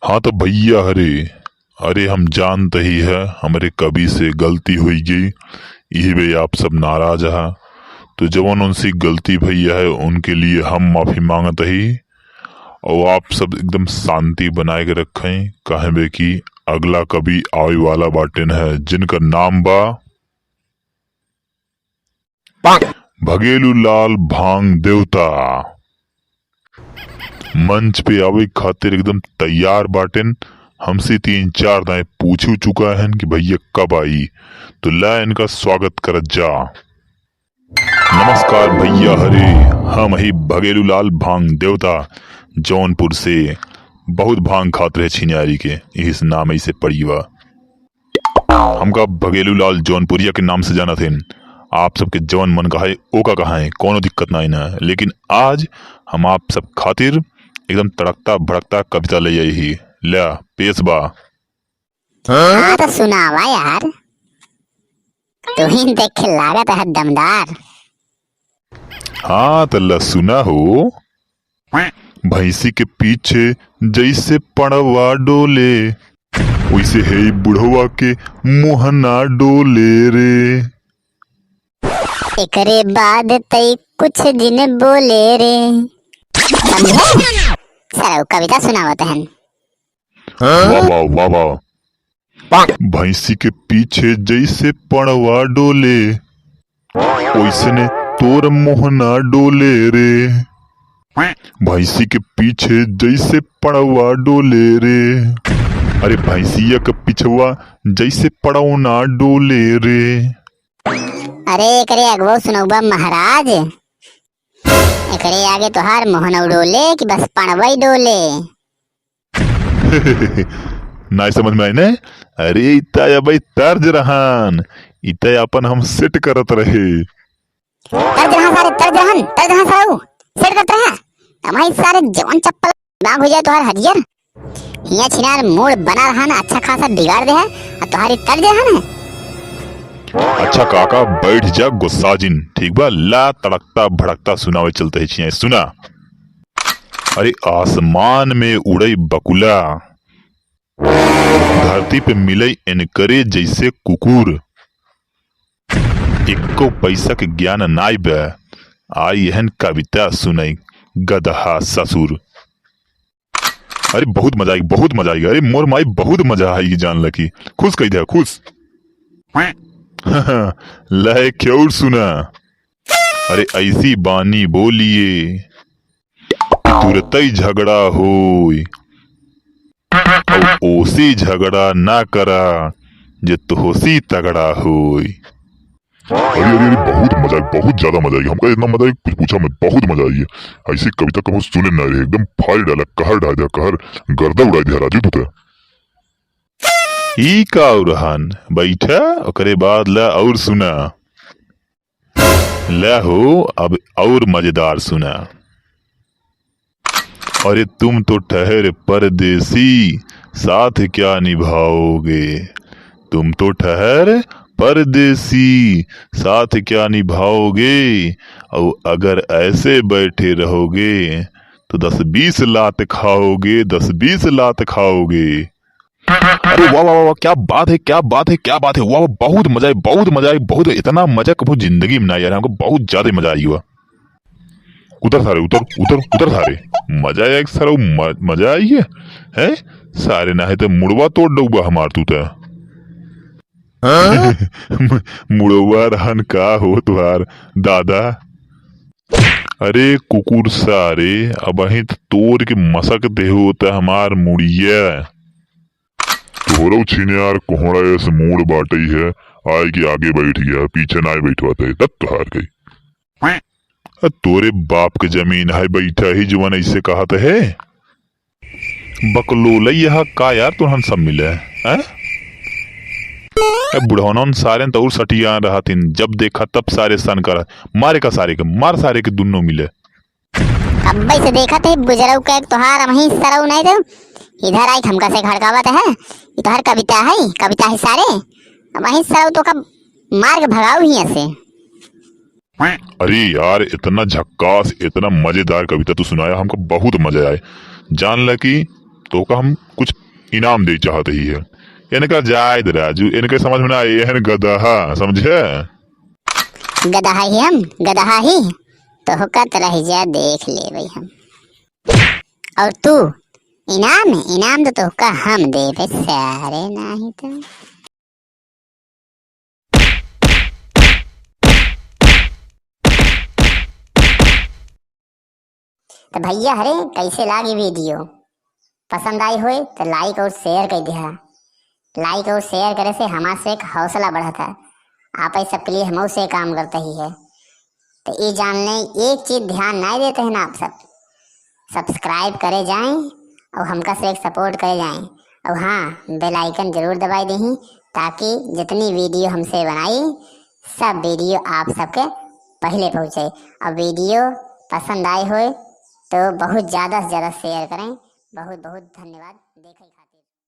हाँ तो भैया हरे, अरे हम जानते ही है हमारे कवि से गलती हुई गई। यही वे आप सब नाराज है, तो जवन उनसे गलती भैया है उनके लिए हम माफी मांगते ही। और आप सब एकदम शांति बनाए के रखें, कहे बे कि अगला कवि आवे वाला बाटेन है जिनका नाम बा भगेलू लाल भांग देवता। मंच पे आवे खातिर एकदम तैयार बाटेन। हमसे 3-4 दाएं पूछ चुका है कि भैया कब आई, तो ला इनका स्वागत कर जा। नमस्कार भैया हरे, हम ही भगेलू लाल भांग देवता जौनपुर से बहुत भांग खाते रहे छिनियारी के, यही से नाम ऐसे पड़ी हुआ। हमका भगेलू लाल जौनपुरिया के नाम से जाना थे। आप सबके जवन मन का है ओका कहा है, कोनो दिक्कत ना है। लेकिन आज हम आप सब खातिर एकदम तड़कता भड़कता कविता ले आई ही। ले पेश बा। हाँ तो सुनावा यार, तुम्हें देख के लागत है दमदार। हाँ तो ला सुना हो। भैंसी के पीछे जैसे पड़वा डोले, वैसे है बुढ़वा के मोहना डोले रे। एकरे बाद तई कुछ दिन बोले रे। सर कविता सुनावत हैं। वाह वाह वाह वाह। भैंसी के पीछे जैसे पड़वा डोले, वैसे ने तोर मोहना डोले रे। भैंसी के पीछे जैसे पड़वा डोले रे। अरे भैंसिया के पिछवा जैसे पड़ौना डोले रे। अरे एकरे अगवो सुनौबा महाराज, एकरे आगे तोहार मोहन डोले कि बस पड़वई डोले। ना समझ में आई ने? अरे इतना भाई तर्ज रहन, इतना अपन हम सेट करत रहे। तर्ज रहा सारे, तर्ज रहा सारे सेट करत रहा। हमारी सारे जवान चप्पल बाग हो जाए तोहार हरियर, हिया छिनार मूड बना रहा ना, अच्छा खासा बिगाड़ दे है और तोहारी तर्ज रहा ना। अच्छा काका बैठ जा गुस्सा जिन, ठीक बा। ला तड़कता भड़कता सुनावे चलते है सुना। अरे आसमान में उड़ई बकुला, धरती पे मिले इनकरे जैसे कुकुर। इक्को पैसा के ज्ञान नाई बे, आई एहन कविता सुनाई गदहा ससुर। अरे बहुत मजा आई, बहुत मजा आई। अरे मोर माई बहुत मजा आई जान लकी, खुश कही दे खुश। लय क्यों सुना। अरे ऐसी बानी बोलिए तुरंत ही झगड़ा होई, ओसी झगड़ा ना करा जे तोसी तगड़ा होई। अरे अरे अरे बहुत मजा आई, बहुत ज्यादा मजा आई। हमका इतना मजा आई कुछ पूछा मैं, बहुत मजा आई है। ऐसी कविता कभी सुने ना रहे, एकदम फाड़ डाला, कहर डाल दिया, कहर गर्दा उड़ा दिया राजू तू। ई का उरहान बैठा, ओकरे बाद ला और सुना। ला हो अब और मजेदार सुना। अरे तुम तो ठहर परदेसी, साथ क्या निभाओगे। तुम तो ठहर परदेसी, साथ क्या निभाओगे। और अगर ऐसे बैठे रहोगे तो 10-20 लात खाओगे, 10-20 लात खाओगे। अरे वाह वाह वाह, क्या बात है, क्या बात है, क्या बात है। वाह बहुत मजा आई, बहुत मजा आई, बहुत। इतना मजा कभी जिंदगी में ना यार, हमको बहुत ज्यादा मजा आई हुआ। उतर सारे, उतर उतर उतर सारे। मजा आया सारा, मजा आई है सारे। ना है तो मुड़वा तोड़ डूबा हमार तू तो। मुड़वा रहन का हो तुहार दादा। अरे कुकुर सारे, अब अही तोड़ के मसक दे होता हमार मुड़िया। तोरो छिनियार कोहड़ा ऐसे मूड बाटई है, आए कि आगे बैठ गया, पीछे ना बैठवाते है, तब तो हार गई। तोरे बाप के जमीन है बैठा ही जुवन ऐसे कहते है। बकलोल यह का यार तुरहन सब मिले है। बुढ़ौन सारे तो और सटिया रहा तीन, जब देखा तब सारे सन कर मारे का सारे के मार, सारे के दोनों मिले। अब से देखा थे बुजरऊ के तोहार वहीं सरऊ नहीं दे, इधर आई हमका से खड़कावत है। ये तो हर कविता है, कविता है सारे। अब वहीं सरऊ तो कब मार के भगाऊ ही ऐसे। अरे यार इतना झक्कास, इतना मजेदार कविता तू सुनाया, हमको बहुत मजा आया। जान ल कि तो का हम कुछ इनाम दे चाहते ही है। इनका जायद राजू, इनके समझ में ना आए एहन गदहा, समझे? गदहा ही हम, गदहा ही तो हुकत रह जा, देख ले भाई हम। और तू इनाम है, इनाम तो तुका हम दे बे सारे, नहीं तो भैया हरे कैसे लागी वीडियो? पसंद आई होए तो लाइक और शेयर कर दिया। लाइक और शेयर करे से हमारे से एक हौसला बढ़ा था। आप ऐसा प्लीज हम से काम करते ही है। तो ये जान लें, एक चीज ध्यान नहीं देते हैं ना आप सब, सब्सक्राइब करे जाएं और हमका से एक सपोर्ट करे जाएं। और हाँ, बेल आइकन जरूर दबाई दें ताकि जितनी वीडियो हमसे बनाई सब वीडियो आप सबके पहले पहुँचे। और वीडियो पसंद आई हो तो बहुत ज़्यादा से ज़्यादा शेयर करें। बहुत बहुत धन्यवाद देखे खातिर।